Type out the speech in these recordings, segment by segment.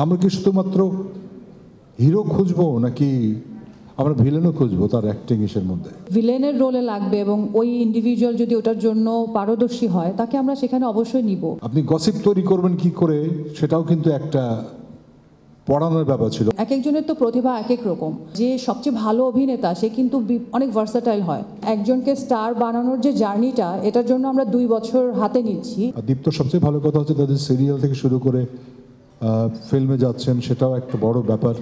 আমরা কি শুধুমাত্র হিরো খুঁজবো নাকি আমরা ভিলেনও খুঁজবো তার অ্যাক্টিং এর মধ্যে? ভিলেনের রোলে লাগবে এবং ওই ইন্ডিভিজুয়াল যদি ওটার জন্য পারদর্শী হয় তাকে আমরা সেখানে অবশ্যই নিব। আপনি গসিপ তৈরি করবেন কি করে সেটাও কিন্তু একটা পড়ানোর ব্যাপার ছিল। এক একজনের তো প্রতিভা এক এক রকম। যে সবচেয়ে ভালো অভিনেতা সে কিন্তু অনেক ভার্সাটাইল হয়। একজনকে স্টার বানানোর যে জার্নিটা, এটার জন্য আমরা 2 বছর হাতে নিচ্ছি। আর দীপ্তর সবচেয়ে ভালো কথা হচ্ছে তাদের সিরিয়াল থেকে শুরু করে ফিল্মে যাচ্ছেন, সেটাও একটা বড় ব্যাপার।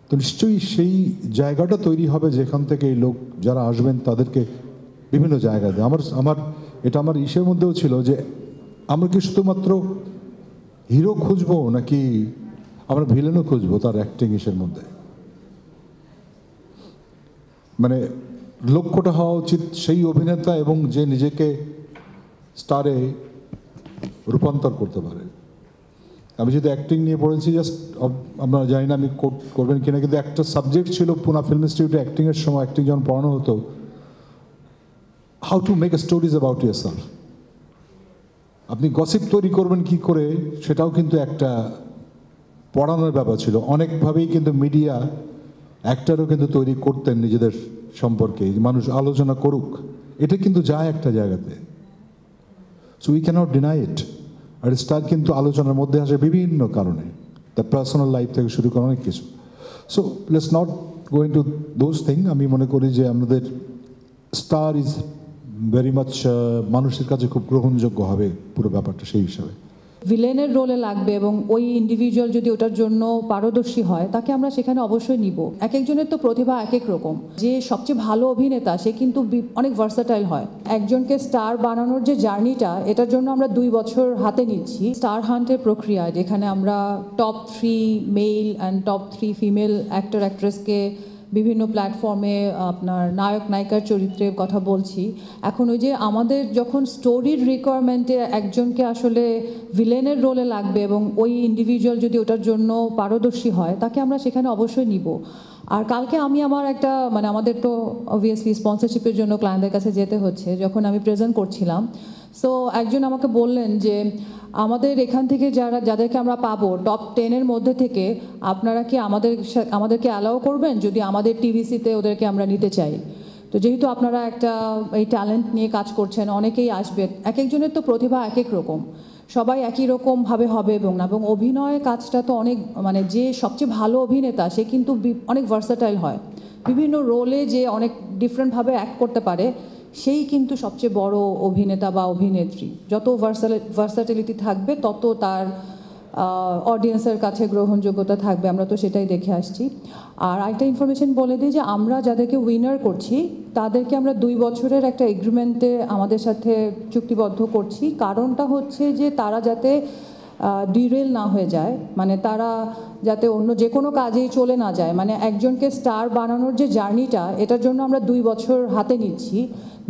তো নিশ্চয়ই সেই জায়গাটা তৈরি হবে যেখান থেকে এই লোক যারা আসবেন তাদেরকে বিভিন্ন জায়গাতে আমার ইসের মধ্যেও ছিল যে আমরা কি শুধুমাত্র হিরো খুঁজবো নাকি আমরা ভিলেনও খুঁজবো তার অ্যাক্টিং এর মধ্যে। মানে লক্ষ্যটা হওয়া উচিত সেই অভিনেতা এবং যে নিজেকে স্টারে রূপান্তর করতে পারে। আমি যদি অ্যাক্টিং নিয়ে পড়েছি, জাস্ট আমরা জানি না আমি করবেন কিনা, কিন্তু একটা সাবজেক্ট ছিল পুনা ফিল্ম ইনস্টিটিউটে অ্যাক্টিংয়ের সময়, অ্যাক্টিং যখন পড়ানো হতো, how to make a stories about yourself. আপনি গসিপ তৈরি করবেন কি করে সেটাও কিন্তু একটা পড়ানোর ব্যাপার ছিল। অনেকভাবেই কিন্তু মিডিয়া অ্যাক্টারও কিন্তু তৈরি করতেন নিজেদের সম্পর্কে, মানুষ আলোচনা করুক, এটা কিন্তু যায় একটা জায়গাতে। So we cannot deny it. আর স্টার কিন্তু আলোচনার মধ্যে আসে বিভিন্ন কারণে, তার পার্সোনাল লাইফ থেকে শুরু করে অনেক কিছু। So let's not go into those thing. আমি মনে করি যে আমাদের স্টার ইজ ভেরি মাচ মানুষের কাছে খুব গ্রহণযোগ্য হবে পুরো ব্যাপারটা সেই হিসাবে। ভিলেনের রোলে লাগবে এবং ওই ইন্ডিভিজুয়াল যদি ওটার জন্য পারদর্শী হয় তাকে আমরা সেখানে অবশ্যই নিব। এক একজনের তো প্রতিভা এক এক রকম। যে সবচেয়ে ভালো অভিনেতা সে কিন্তু অনেক ভার্সাটাইল হয়। একজনকে স্টার বানানোর যে জার্নিটা, এটার জন্য আমরা 2 বছর হাতে নিচ্ছি। স্টার হান্টের প্রক্রিয়া, যেখানে আমরা top 3 male and top 3 female actor অ্যাক্ট্রেসকে বিভিন্ন প্ল্যাটফর্মে আপনার নায়ক নায়িকার চরিত্রে কথা বলছি। এখন ওই যে আমাদের যখন স্টোরির রিকোয়ারমেন্টে একজনকে আসলে ভিলেনের রোলে লাগবে এবং ওই ইন্ডিভিজুয়াল যদি ওটার জন্য পারদর্শী হয় তাকে আমরা সেখানে অবশ্যই নিব। আর কালকে আমি আমার একটা আমাদের তো অবভিয়াসলি স্পন্সরশিপের জন্য ক্লায়েন্টদের কাছে যেতে হচ্ছে। যখন আমি প্রেজেন্ট করছিলাম, সো একজন আমাকে বললেন যে আমাদের এখান থেকে যাদেরকে আমরা পাবো টপ 10-এর মধ্যে থেকে আপনারা কি আমাদেরকে অ্যালাউ করবেন যদি আমাদের টিভিসিতে ওদেরকে আমরা নিতে চাই। তো যেহেতু আপনারা একটা এই ট্যালেন্ট নিয়ে কাজ করছেন, অনেকেই আসবে। এক একজনের তো প্রতিভা এক এক রকম, সবাই একই রকমভাবে হবে এবং না। এবং অভিনয় কাজটা তো অনেক যে সবচেয়ে ভালো অভিনেতা সে কিন্তু অনেক ভার্সাটাইল হয়। বিভিন্ন রোলে যে অনেক ডিফারেন্টভাবে অ্যাক্ট করতে পারে, সেই কিন্তু সবচেয়ে বড় অভিনেতা বা অভিনেত্রী। যত ভার্সাটিলিটি থাকবে তত তার অডিয়েন্সের কাছে গ্রহণযোগ্যতা থাকবে। আমরা তো সেটাই দেখে আসছি। আর একটা ইনফরমেশন বলে দিই যে আমরা যাদেরকে উইনার করছি তাদেরকে আমরা 2 বছরের একটা এগ্রিমেন্টে আমাদের সাথে চুক্তিবদ্ধ করছি। কারণটা হচ্ছে যে তারা যাতে ডিরেল না হয়ে যায়, তারা যাতে অন্য যে কোনো কাজেই চলে না যায়। একজনকে স্টার বানানোর যে জার্নিটা, এটার জন্য আমরা 2 বছর হাতে নিচ্ছি,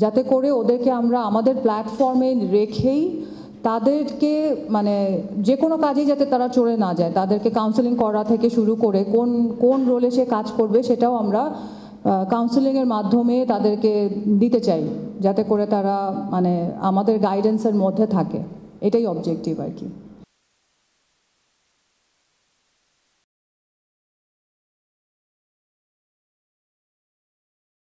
যাতে করে ওদেরকে আমরা আমাদের প্ল্যাটফর্মে রেখেই তাদেরকে যে কোনো কাজেই যাতে তারা চলে না যায়, তাদেরকে কাউন্সেলিং করা থেকে শুরু করে কোন রোলে সে কাজ করবে সেটাও আমরা কাউন্সেলিংয়ের মাধ্যমে তাদেরকে দিতে চাই, যাতে করে তারা আমাদের গাইডেন্সের মধ্যে থাকে। এটাই অবজেক্টিভ আর কি।